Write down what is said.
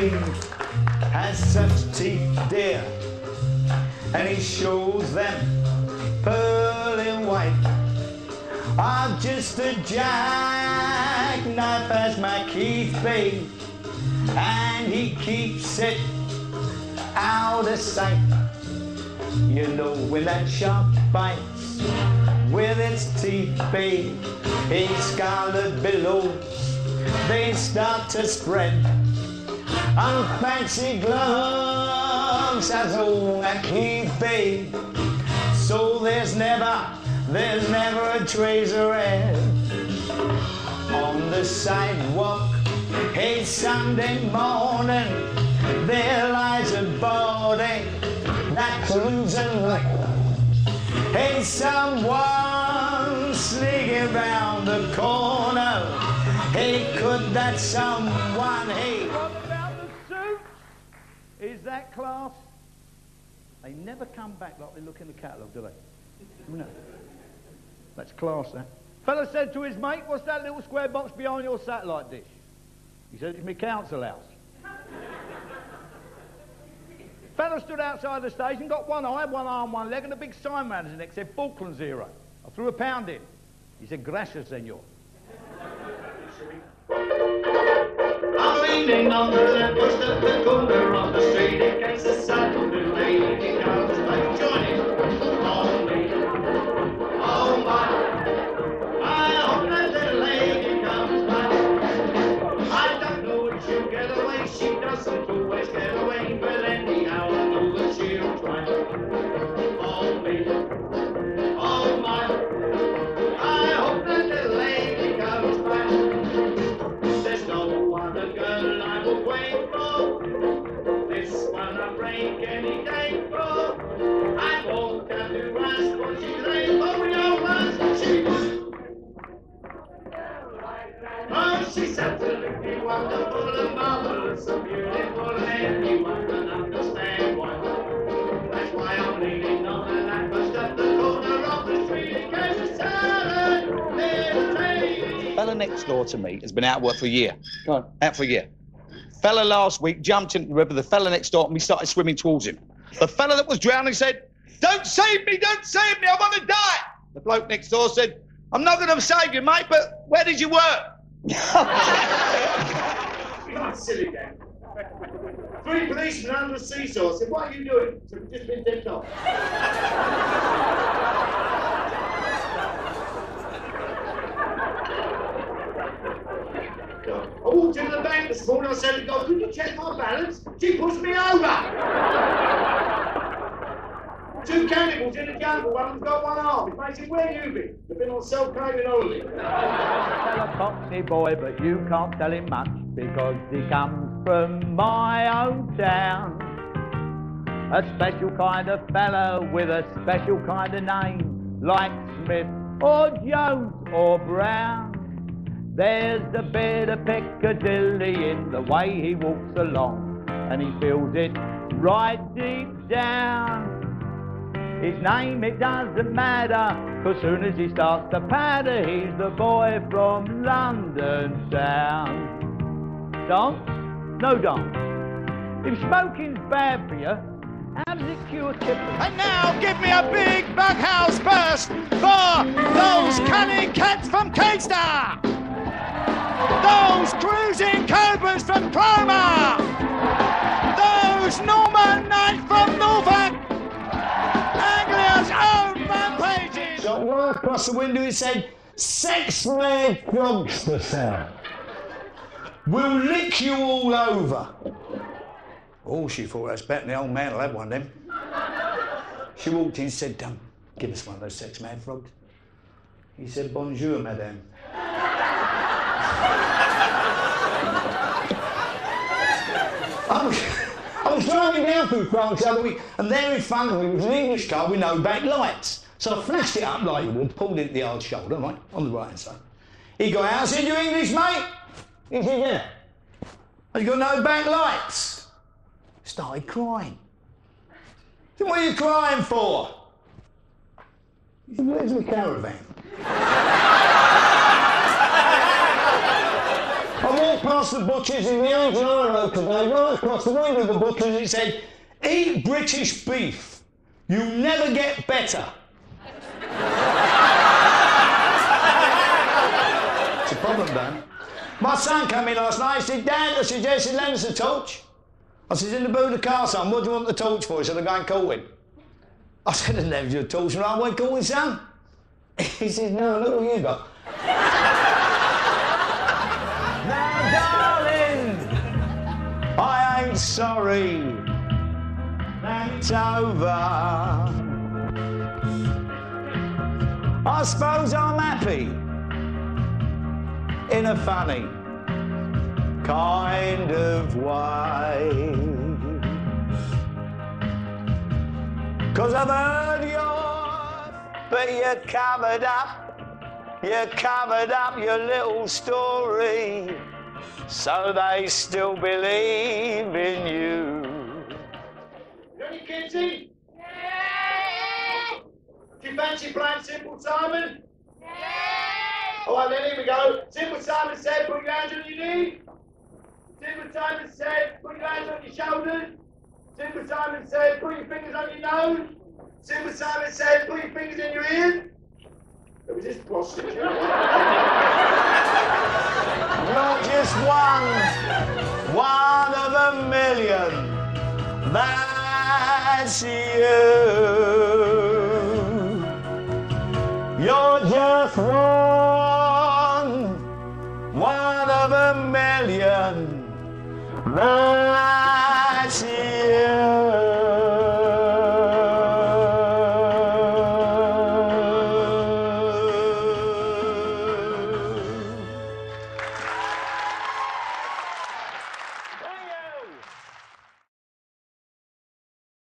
babe has such teeth, dear, and he shows them pearly white. I've just a jackknife as my Keith, babe, and he keeps it out of sight. You know when that shark bites with its teeth, babe, his scarlet billows, they start to spread. And fancy gloves as old that Keith, babe, so there's never a trace of red. On the sidewalk, a Sunday morning, there lies a body that's losing light. Hey, someone sneaking round the corner. Hey, could that someone, hey... What about the suits? Is that class? They never come back like they look in the catalogue, do they? No. That's class, that. Fella said to his mate, what's that little square box behind your satellite dish? He said, it's my council house. Fella stood outside the station, got one eye, one arm, one leg, and a big sign round his neck said, Falkland 0. I threw £1 in. He said, gracias, senor. I'm leaning on the lamppost at the corner of the street in case the Saturday lady comes back. Join it. On me. Oh my. I hope that little lady comes back. I don't know if she'll get away. She doesn't always get away, but anyhow I know that she'll try. On me. Oh my. I hope that little lady comes back. There's no other girl I will wait for. This one I break any day for. I won't have to ask what she's late for. We all ask she was. Oh, she's absolutely wonderful and marvelous and beautiful, and anyone can understand why. That's why I'm leaning on the lamppost at the corner of the street in case it's silent. Little lady. Fella next door to me has been out of work for a year. Out for a year. Fella last week jumped into the river. The fella next door to me started swimming towards him. The fella that was drowning said, don't save me, I want to die. The bloke next door said, I'm not going to save you, mate, but where did you work? You're not silly, Dan. 3 policemen under a seesaw. I said, what are you doing? So we've just been tipped off. I walked into the bank this morning, I said to God, can you check my balance? She pushed me over! 2 cannibals in the jungle, one of them's got one arm. He's basically, where you been? They've been on self-claiming holiday. Tell a cockney boy, but you can't tell him much, because he comes from my own town. A special kind of fella with a special kind of name, like Smith or Jones or Brown. There's a bit of Piccadilly in the way he walks along, and he feels it right deep down. His name, it doesn't matter, 'cause soon as he starts to patter, he's the boy from London town. Dance? No dance. If smoking's bad for you, how does it cure tipping? And now give me a big bughouse burst for those cunning cats from Caistor! Those cruising cobras from Cromer! Those Norman Knights from Norfolk! Anglia's own rampages! Shot right across the window, it said, sex-mad frogs for sale. We'll lick you all over. Oh, she thought that's better than the old man will have one of them. She walked in and said, give us one of those sex-mad frogs. He said, bonjour, madame. I was driving down through France the other week, and there in front of me was an English car with no back lights. So I flashed it up like you would, pulled into the hard shoulder, right, on the right-hand side. He got out, I said, you English, mate? He said, yeah. I said, got no back lights. Started crying. I said, what are you crying for? He said, where's the caravan? I walked past the butchers in the Old Road today, right across the way with the butchers, it said, eat British beef, you never get better. It's a problem, Dan. My son came in last night, he said, Dad, I suggested lend us a torch. I said, in the boot of the car, son, what do you want the torch for? He said, I'm going calling. I said, I left you a torch and I went calling, son. He said, no, look what you got. Now, darling, I ain't sorry that it's over. I suppose I'm happy in a funny kind of way. 'Cause I've heard but you covered up your little story, so they still believe in you. You any kids in? Yeah. Do you fancy playing Simple Simon? Yeah. All right, then here we go. Simple Simon said, put your hands on your knees. Simple Simon said, put your hands on your shoulders. Simple Simon said, put your fingers on your nose. Simple Simon said, put your fingers in your ears. It was just prostitute. Not just one of a million. That's you. You're just one of a million. That's